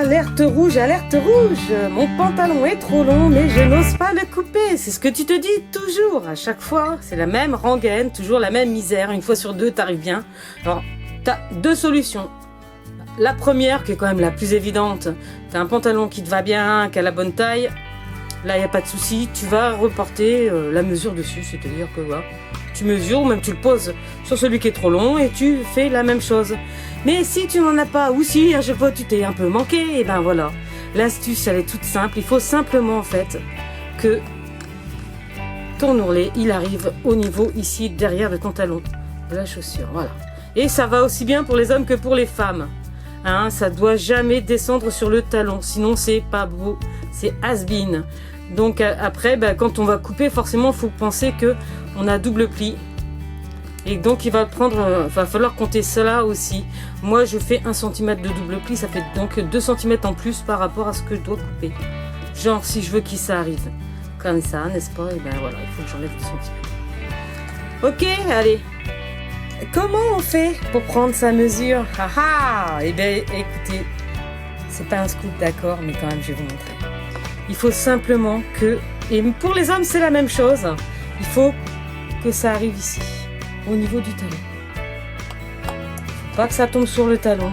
Alerte rouge, mon pantalon est trop long mais je n'ose pas le couper. C'est ce que tu te dis toujours, à chaque fois. C'est la même rengaine, toujours la même misère. Une fois sur deux, t'arrives bien. Alors, t'as deux solutions. La première, qui est quand même la plus évidente, t'as un pantalon qui te va bien, qui a la bonne taille. Là, il n'y a pas de souci, tu vas reporter la mesure dessus, c'est-à-dire que voilà, tu mesures ou même tu le poses sur celui qui est trop long et tu fais la même chose. Mais si tu n'en as pas, ou si à chaque fois tu t'es un peu manqué, et ben voilà, l'astuce elle est toute simple. Il faut simplement en fait que ton ourlet il arrive au niveau ici derrière de ton talon de la chaussure, voilà. Et ça va aussi bien pour les hommes que pour les femmes. Hein, ça doit jamais descendre sur le talon, sinon c'est pas beau, c'est has-been. Donc après, quand on va couper, forcément, il faut penser que on a double pli. Et donc il va falloir compter cela aussi. Moi, je fais 1 cm de double pli, ça fait donc 2 cm en plus par rapport à ce que je dois couper. Genre, si je veux que ça arrive comme ça, n'est-ce pas? Et ben voilà, il faut que j'enlève 2 cm. Ok, allez. Comment on fait pour prendre sa mesure? Eh bien, écoutez, c'est pas un scoop, d'accord, mais quand même, je vais vous montrer. Il faut simplement que, et pour les hommes, c'est la même chose, il faut que ça arrive ici, au niveau du talon. Faut pas que ça tombe sur le talon,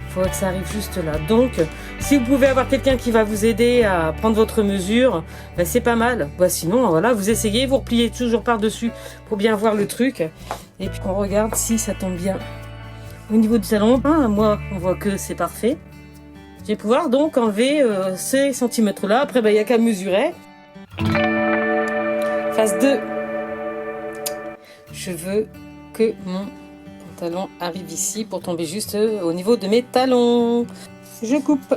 il faut que ça arrive juste là. Donc, si vous pouvez avoir quelqu'un qui va vous aider à prendre votre mesure, c'est pas mal. Sinon, voilà, vous essayez, vous repliez toujours par-dessus pour bien voir le truc. Et puis, on regarde si ça tombe bien au niveau du talon. Moi, on voit que c'est parfait. Je vais pouvoir donc enlever ces centimètres-là. Après, il n'y a qu'à mesurer. Phase 2. Je veux que mon pantalon arrive ici pour tomber juste au niveau de mes talons. Je coupe.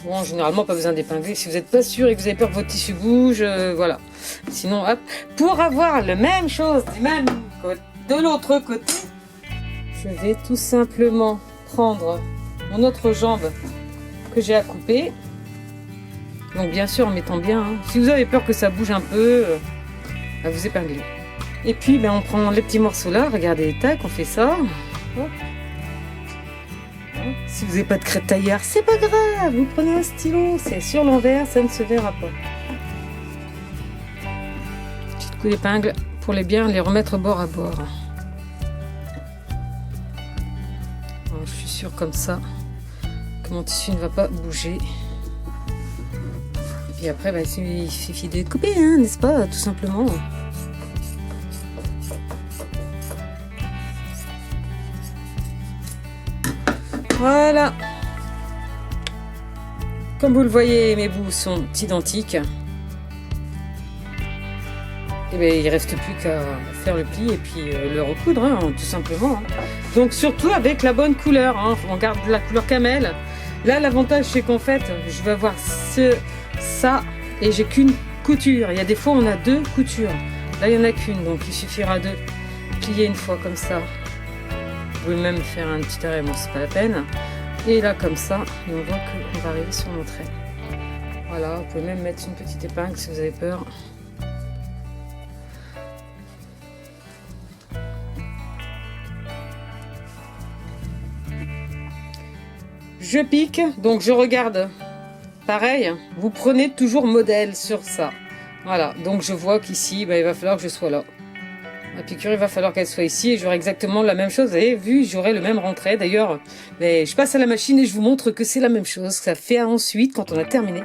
Bon, généralement, pas besoin d'épingler. Si vous n'êtes pas sûr et que vous avez peur que votre tissu bouge, voilà. Sinon, hop. Pour avoir la même chose du même côté, de l'autre côté, je vais tout simplement prendre mon autre jambe que j'ai à couper. Donc bien sûr en mettant bien. Si vous avez peur que ça bouge un peu, vous épinglez. Et puis on prend les petits morceaux là. Regardez, tac, on fait ça. Hop. Si vous n'avez pas de craie de tailleur, c'est pas grave. Vous prenez un stylo, c'est sur l'envers, ça ne se verra pas. Petit coup d'épingle pour les remettre bord à bord. Je suis sûre comme ça que mon tissu ne va pas bouger. Et puis après, il suffit de couper, n'est-ce pas, tout simplement. Voilà. Comme vous le voyez, mes bouts sont identiques. Et il ne reste plus qu'à faire le pli et puis le recoudre, tout simplement. Donc surtout avec la bonne couleur, on garde la couleur camel. Là, l'avantage c'est qu'en fait, je vais avoir ça et j'ai qu'une couture. Il y a des fois on a 2 coutures. Là, il n'y en a qu'une, donc il suffira de plier une fois comme ça. Vous pouvez même faire un petit arrêt, bon c'est pas la peine. Et là comme ça, et on voit qu'on va arriver sur nos traits. Voilà, vous pouvez même mettre une petite épingle si vous avez peur. Je pique, donc je regarde. Pareil, vous prenez toujours modèle sur ça. Voilà, donc je vois qu'ici, il va falloir que je sois là. La piqûre, il va falloir qu'elle soit ici et j'aurai exactement la même chose. Vous avez vu, j'aurai le même rentré. D'ailleurs, je passe à la machine et je vous montre que c'est la même chose. Ça fait ensuite, quand on a terminé,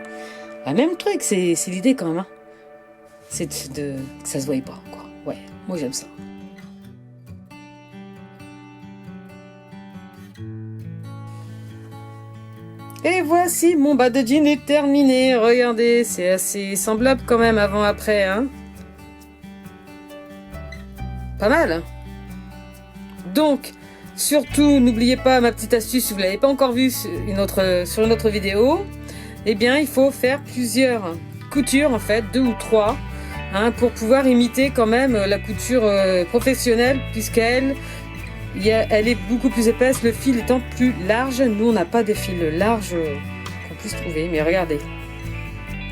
la même truc. C'est l'idée quand même. C'est que ça se voyait pas, quoi. Ouais, moi j'aime ça. Et voici mon bas de jean est terminé. Regardez, c'est assez semblable quand même avant-après, Pas mal. Donc, surtout, n'oubliez pas ma petite astuce, si vous ne l'avez pas encore vue sur une autre vidéo, il faut faire plusieurs coutures, en fait, 2 ou 3, pour pouvoir imiter quand même la couture professionnelle, puisqu'elle est beaucoup plus épaisse, le fil étant plus large. Nous, on n'a pas de fil large qu'on puisse trouver, mais regardez.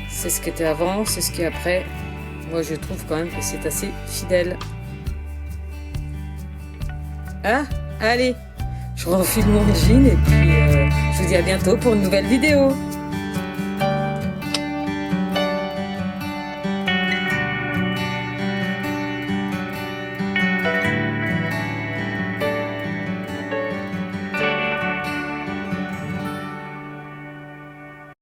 C'est ce qui était avant, c'est ce qui est après. Moi, je trouve quand même que c'est assez fidèle. Allez, je renfile mon jean et puis je vous dis à bientôt pour une nouvelle vidéo.